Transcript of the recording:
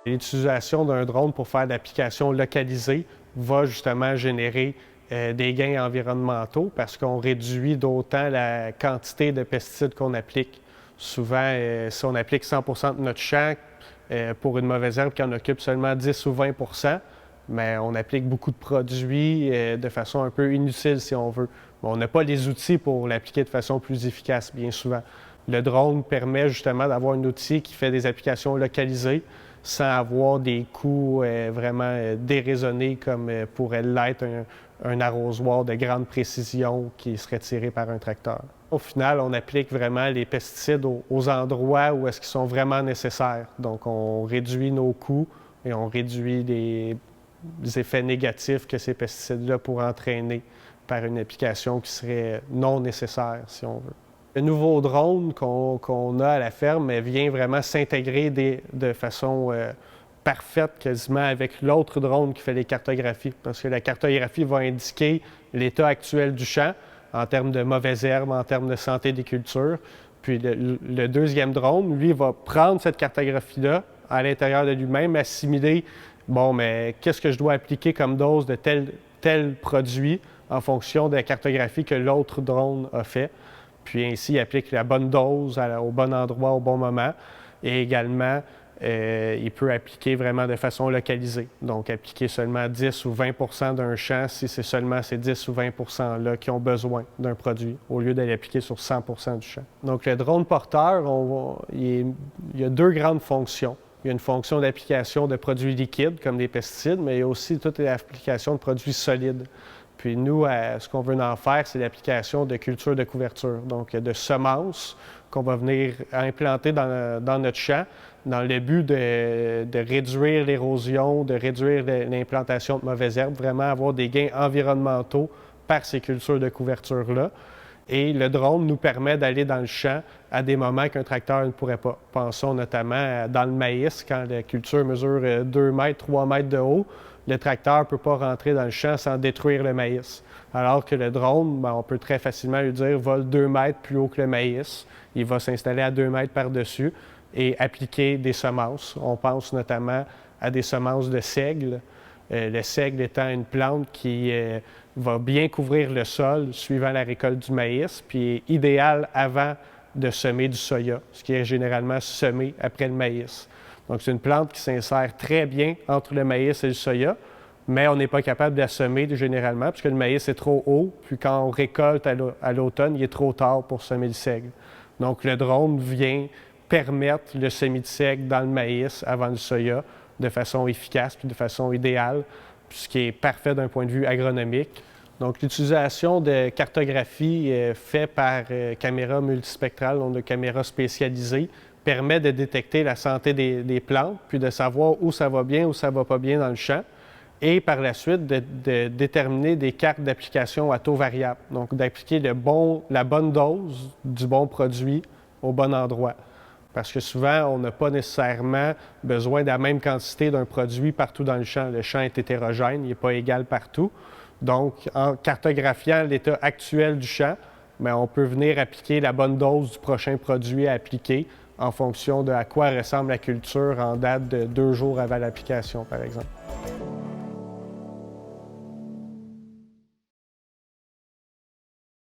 L'utilisation d'un drone pour faire de l'application localisée va justement générer des gains environnementaux parce qu'on réduit d'autant la quantité de pesticides qu'on applique. Souvent, si on applique 100% de notre champ pour une mauvaise herbe qui en occupe seulement 10 ou 20%, mais on applique beaucoup de produits de façon un peu inutile si on veut. Mais on n'a pas les outils pour l'appliquer de façon plus efficace bien souvent. Le drone permet justement d'avoir un outil qui fait des applications localisées sans avoir des coûts vraiment déraisonnés comme pourrait l'être un arrosoir de grande précision qui serait tiré par un tracteur. Au final, on applique vraiment les pesticides aux endroits où est-ce qu'ils sont vraiment nécessaires. Donc, on réduit nos coûts et on réduit les effets négatifs que ces pesticides-là pourraient entraîner par une application qui serait non nécessaire, si on veut. Le nouveau drone qu'on a à la ferme vient vraiment s'intégrer de façon parfaite quasiment avec l'autre drone qui fait les cartographies. Parce que la cartographie va indiquer l'état actuel du champ en termes de mauvaises herbes, en termes de santé des cultures. Puis le deuxième drone, lui, va prendre cette cartographie-là à l'intérieur de lui-même, assimiler, bon, mais qu'est-ce que je dois appliquer comme dose de tel produit en fonction de la cartographie que l'autre drone a fait. Puis ainsi, il applique la bonne dose au bon endroit, au bon moment. Et également, il peut appliquer vraiment de façon localisée. Donc, appliquer seulement 10 ou 20 d'un champ si c'est seulement ces 10 ou 20 %-là qui ont besoin d'un produit, au lieu d'aller appliquer sur 100 du champ. Donc, le drone porteur, il y a deux grandes fonctions. Il y a une fonction d'application de produits liquides, comme des pesticides, mais il y a aussi toute l'application de produits solides. Puis nous, ce qu'on veut en faire, c'est l'application de cultures de couverture, donc de semences qu'on va venir implanter dans notre champ dans le but de réduire l'érosion, de réduire l'implantation de mauvaises herbes, vraiment avoir des gains environnementaux par ces cultures de couverture-là. Et le drone nous permet d'aller dans le champ à des moments qu'un tracteur ne pourrait pas. Pensons notamment dans le maïs, quand la culture mesure 2 mètres, 3 mètres de haut, le tracteur ne peut pas rentrer dans le champ sans détruire le maïs. Alors que le drone, on peut très facilement lui dire « vole 2 mètres plus haut que le maïs ». Il va s'installer à 2 mètres par-dessus et appliquer des semences. On pense notamment à des semences de seigle. Le seigle étant une plante qui va bien couvrir le sol suivant la récolte du maïs, puis est idéal avant de semer du soya, ce qui est généralement semé après le maïs. Donc, c'est une plante qui s'insère très bien entre le maïs et le soya, mais on n'est pas capable de la semer généralement, puisque le maïs est trop haut, puis quand on récolte à l'automne, il est trop tard pour semer le seigle. Donc, le drone vient permettre le semis de seigle dans le maïs avant le soya de façon efficace puis de façon idéale, ce qui est parfait d'un point de vue agronomique. Donc, l'utilisation de cartographie faite par caméra multispectrale, donc de caméras spécialisées, permet de détecter la santé des plantes, puis de savoir où ça va bien, où ça ne va pas bien dans le champ, et par la suite de déterminer des cartes d'application à taux variable, donc d'appliquer la bonne dose du bon produit au bon endroit. Parce que souvent, on n'a pas nécessairement besoin de la même quantité d'un produit partout dans le champ. Le champ est hétérogène, il n'est pas égal partout. Donc, en cartographiant l'état actuel du champ, on peut venir appliquer la bonne dose du prochain produit à appliquer en fonction de à quoi ressemble la culture en date de 2 jours avant l'application, par exemple.